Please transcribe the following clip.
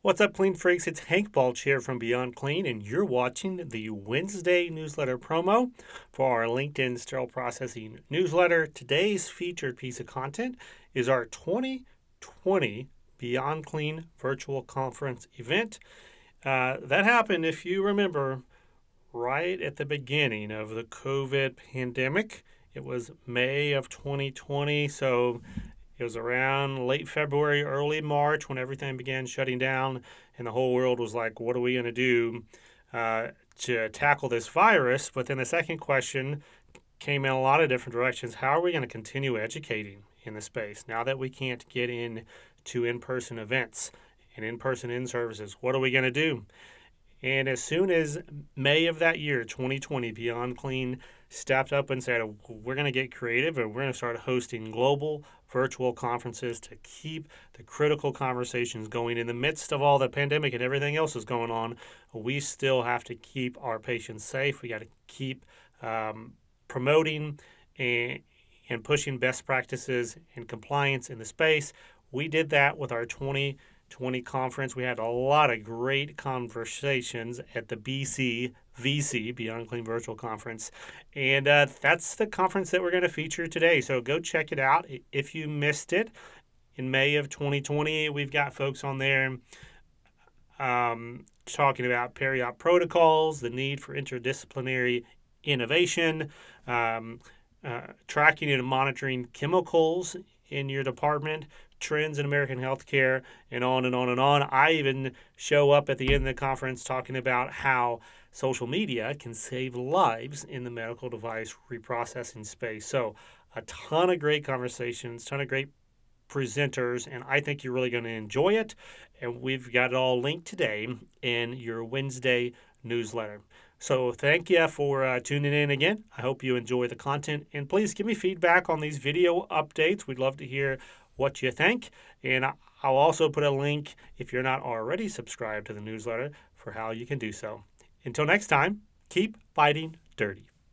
What's up, Clean Freaks? It's Hank Balch here from Beyond Clean, and you're watching the Wednesday newsletter promo for our LinkedIn Sterile Processing newsletter. Today's featured piece of content is our 2020 Beyond Clean virtual conference event. That happened, if you remember, right at the beginning of the COVID pandemic. It was May of 2020, so it was around late February, early March when everything began shutting down, and the whole world was like, what are we going to do to tackle this virus? But then the second question came in a lot of different directions. How are we going to continue educating in the space now that we can't get in to in-person events and in-person in-services? What are we going to do? And as soon as May of that year, 2020, Beyond Clean stepped up and said, we're going to get creative and we're going to start hosting global virtual conferences to keep the critical conversations going. In the midst of all the pandemic and everything else is going on, we still have to keep our patients safe. We got to keep promoting and pushing best practices and compliance in the space. We did that with our 2020 conference. We had a lot of great conversations at the VC, Beyond Clean Virtual Conference. And that's the conference that we're going to feature today. So go check it out. If you missed it in May of 2020, we've got folks on there talking about peri-op protocols, the need for interdisciplinary innovation, tracking and monitoring chemicals in your department, trends in American healthcare, and on and on and on. I even show up at the end of the conference talking about how social media can save lives in the medical device reprocessing space. So a ton of great conversations, ton of great presenters, and I think you're really going to enjoy it. And we've got it all linked today in your Wednesday newsletter. So thank you for tuning in again. I hope you enjoy the content, and please give me feedback on these video updates. We'd love to hear what you think, and I'll also put a link if you're not already subscribed to the newsletter for how you can do so. Until next time, keep fighting dirty.